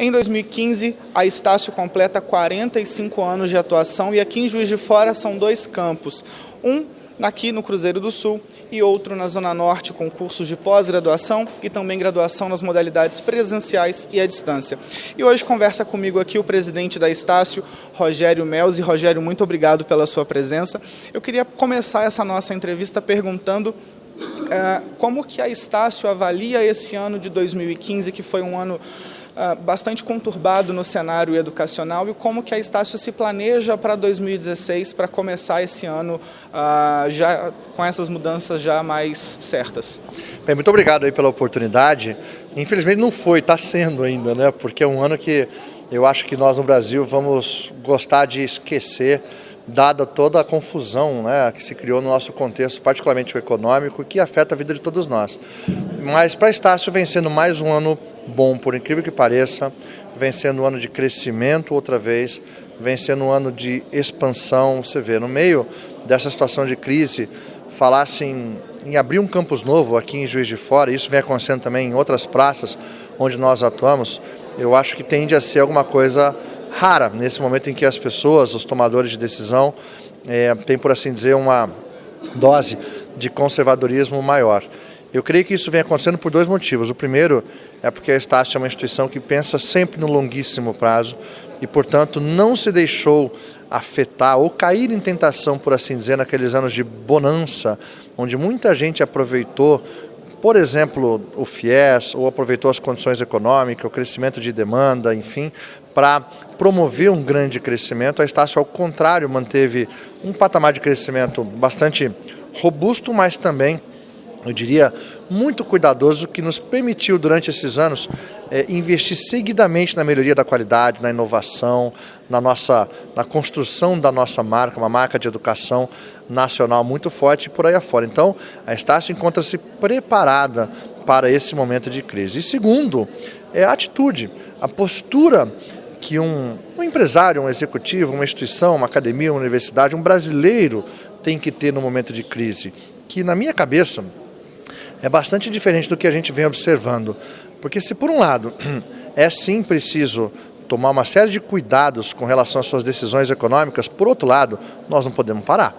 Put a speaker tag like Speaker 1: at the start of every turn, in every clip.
Speaker 1: Em 2015, a Estácio completa 45 anos de atuação e aqui em Juiz de Fora são 2 campus. Um aqui no Cruzeiro do Sul e outro na Zona Norte com cursos de pós-graduação e também graduação nas modalidades presenciais e à distância. E hoje conversa comigo aqui o presidente da Estácio, Rogério Melzi. Rogério, muito obrigado pela sua presença. Eu queria começar essa nossa entrevista perguntando como que a Estácio avalia esse ano de 2015, que foi um ano bastante conturbado no cenário educacional, e como que a Estácio se planeja para 2016, para começar esse ano já com essas mudanças já mais certas.
Speaker 2: Bem, muito obrigado aí pela oportunidade. Infelizmente não foi, está sendo ainda, né? Porque é um ano que eu acho que nós no Brasil vamos gostar de esquecer, dada toda a confusão, né, que se criou no nosso contexto, particularmente o econômico, que afeta a vida de todos nós. Mas para a Estácio vem sendo mais um ano bom, por incrível que pareça, vem sendo um ano de crescimento outra vez, vem sendo um ano de expansão. Você vê, no meio dessa situação de crise, falar-se em abrir um campus novo aqui em Juiz de Fora, isso vem acontecendo também em outras praças onde nós atuamos, eu acho que tende a ser alguma coisa rara nesse momento em que as pessoas, os tomadores de decisão, têm, por assim dizer, uma dose de conservadorismo maior. Eu creio que isso vem acontecendo por 2 motivos. O primeiro é porque a Estácio é uma instituição que pensa sempre no longuíssimo prazo e, portanto, não se deixou afetar ou cair em tentação, por assim dizer, naqueles anos de bonança, onde muita gente aproveitou, por exemplo, o FIES, ou aproveitou as condições econômicas, o crescimento de demanda, enfim, para promover um grande crescimento. A Estácio, ao contrário, manteve um patamar de crescimento bastante robusto, mas também, eu diria, muito cuidadoso, que nos permitiu, durante esses anos, investir seguidamente na melhoria da qualidade, na inovação, na construção da nossa marca, uma marca de educação nacional muito forte e por aí afora. Então, a Estácio encontra-se preparada para esse momento de crise. E segundo, é a atitude, a postura que um empresário, um executivo, uma instituição, uma academia, uma universidade, um brasileiro tem que ter no momento de crise, que na minha cabeça é bastante diferente do que a gente vem observando. Porque se por um lado é sim preciso tomar uma série de cuidados com relação às suas decisões econômicas, por outro lado, nós não podemos parar.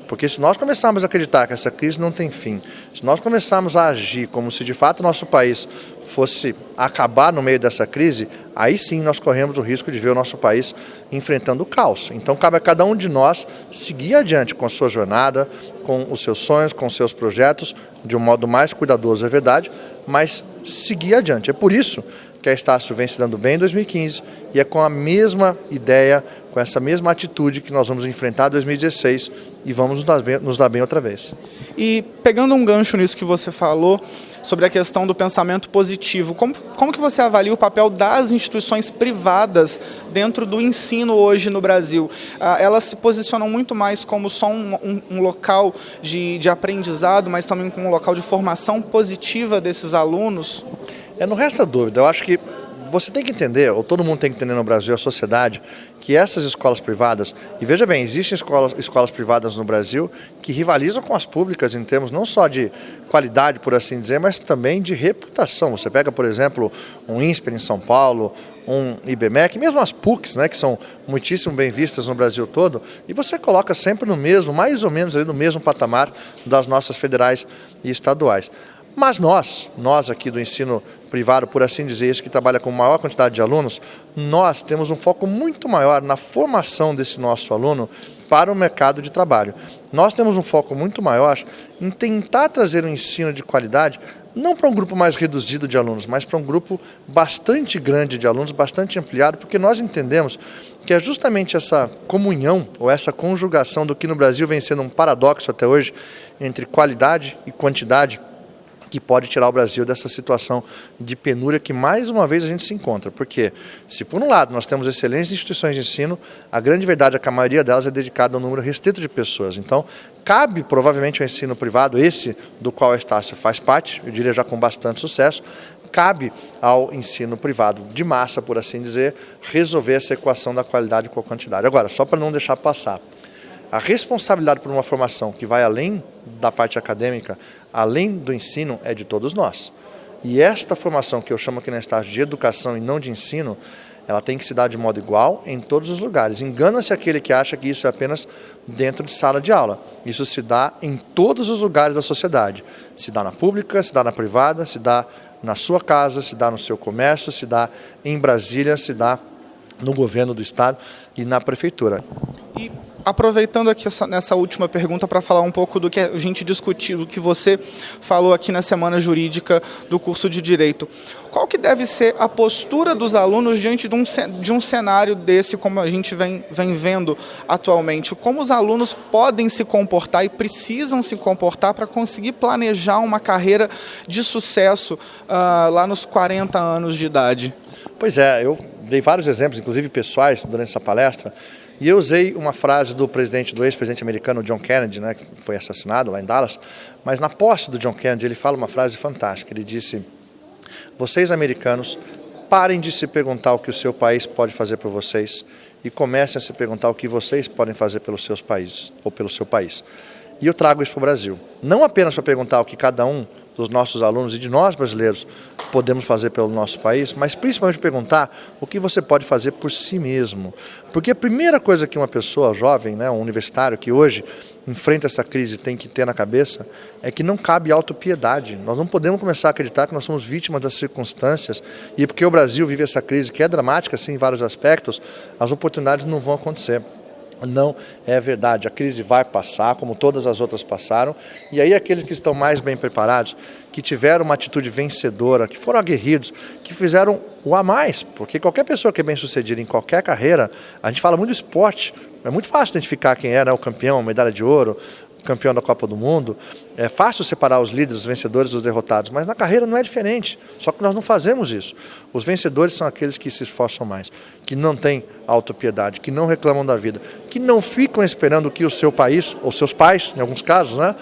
Speaker 2: Porque se nós começarmos a acreditar que essa crise não tem fim, se nós começarmos a agir como se de fato o nosso país fosse acabar no meio dessa crise, aí sim nós corremos o risco de ver o nosso país enfrentando o caos. Então cabe a cada um de nós seguir adiante com a sua jornada, com os seus sonhos, com os seus projetos, de um modo mais cuidadoso, é verdade, mas seguir adiante. É por isso que a Estácio vem se dando bem em 2015 e é com a mesma ideia, com essa mesma atitude que nós vamos enfrentar 2016 e vamos nos dar bem outra vez.
Speaker 1: E pegando um gancho nisso que você falou, sobre a questão do pensamento positivo, como que você avalia o papel das instituições privadas dentro do ensino hoje no Brasil? Elas se posicionam muito mais como só um local de aprendizado, mas também como um local de formação positiva desses alunos?
Speaker 2: Não resta dúvida, eu acho que você tem que entender, ou todo mundo tem que entender no Brasil, a sociedade, que essas escolas privadas, e veja bem, existem escolas privadas no Brasil que rivalizam com as públicas em termos não só de qualidade, por assim dizer, mas também de reputação. Você pega, por exemplo, um INSPER em São Paulo, um IBMEC, mesmo as PUCs, né, que são muitíssimo bem vistas no Brasil todo, e você coloca sempre no mesmo, mais ou menos ali no mesmo patamar das nossas federais e estaduais. Mas nós aqui do ensino privado, por assim dizer, esse que trabalha com maior quantidade de alunos, nós temos um foco muito maior na formação desse nosso aluno para o mercado de trabalho. Nós temos um foco muito maior em tentar trazer um ensino de qualidade, não para um grupo mais reduzido de alunos, mas para um grupo bastante grande de alunos, bastante ampliado, porque nós entendemos que é justamente essa comunhão ou essa conjugação do que no Brasil vem sendo um paradoxo até hoje, entre qualidade e quantidade, que pode tirar o Brasil dessa situação de penúria que mais uma vez a gente se encontra. Porque se por um lado nós temos excelentes instituições de ensino, a grande verdade é que a maioria delas é dedicada a um número restrito de pessoas. Então, cabe provavelmente ao ensino privado, esse do qual a Estácio faz parte, eu diria já com bastante sucesso, cabe ao ensino privado de massa, por assim dizer, resolver essa equação da qualidade com a quantidade. Agora, só para não deixar passar, a responsabilidade por uma formação que vai além da parte acadêmica, além do ensino, é de todos nós. E esta formação, que eu chamo aqui na estágio de educação e não de ensino, ela tem que se dar de modo igual em todos os lugares. Engana-se aquele que acha que isso é apenas dentro de sala de aula. Isso se dá em todos os lugares da sociedade. Se dá na pública, se dá na privada, se dá na sua casa, se dá no seu comércio, se dá em Brasília, se dá no governo do estado e na prefeitura.
Speaker 1: E aproveitando aqui nessa última pergunta para falar um pouco do que a gente discutiu, do que você falou aqui na Semana Jurídica do curso de Direito. Qual que deve ser a postura dos alunos diante de um cenário desse, como a gente vem vendo atualmente? Como os alunos podem se comportar e precisam se comportar para conseguir planejar uma carreira de sucesso lá nos 40 anos de idade?
Speaker 2: Pois é, eu dei vários exemplos, inclusive pessoais, durante essa palestra, e eu usei uma frase do ex-presidente americano John Kennedy, né, que foi assassinado lá em Dallas, mas na posse do John Kennedy ele fala uma frase fantástica, ele disse: vocês americanos, parem de se perguntar o que o seu país pode fazer por vocês e comecem a se perguntar o que vocês podem fazer pelos seus países, ou pelo seu país. E eu trago isso para o Brasil, não apenas para perguntar o que cada um dos nossos alunos e de nós brasileiros podemos fazer pelo nosso país, mas principalmente perguntar o que você pode fazer por si mesmo. Porque a primeira coisa que uma pessoa jovem, né, um universitário que hoje enfrenta essa crise tem que ter na cabeça é que não cabe autopiedade. Nós não podemos começar a acreditar que nós somos vítimas das circunstâncias e porque o Brasil vive essa crise que é dramática sim, em vários aspectos, as oportunidades não vão acontecer. Não é verdade, a crise vai passar, como todas as outras passaram, e aí aqueles que estão mais bem preparados, que tiveram uma atitude vencedora, que foram aguerridos, que fizeram o a mais, porque qualquer pessoa que é bem sucedida em qualquer carreira, a gente fala muito do esporte, é muito fácil identificar quem era o campeão, medalha de ouro, campeão da Copa do Mundo, é fácil separar os líderes, os vencedores dos derrotados, mas na carreira não é diferente, só que nós não fazemos isso. Os vencedores são aqueles que se esforçam mais, que não têm autopiedade, que não reclamam da vida, que não ficam esperando o que o seu país, ou seus pais, em alguns casos, né,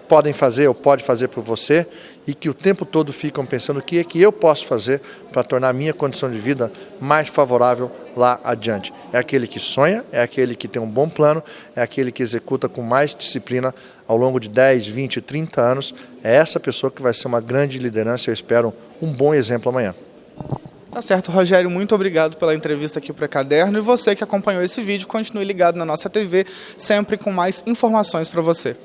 Speaker 2: podem fazer ou pode fazer por você e que o tempo todo ficam pensando o que é que eu posso fazer para tornar a minha condição de vida mais favorável lá adiante. É aquele que sonha, é aquele que tem um bom plano, é aquele que executa com mais disciplina ao longo de 10, 20, 30 anos. É essa pessoa que vai ser uma grande liderança e eu espero um bom exemplo amanhã.
Speaker 1: Tá certo, Rogério, muito obrigado pela entrevista aqui para Caderno e você que acompanhou esse vídeo, continue ligado na nossa TV, sempre com mais informações para você.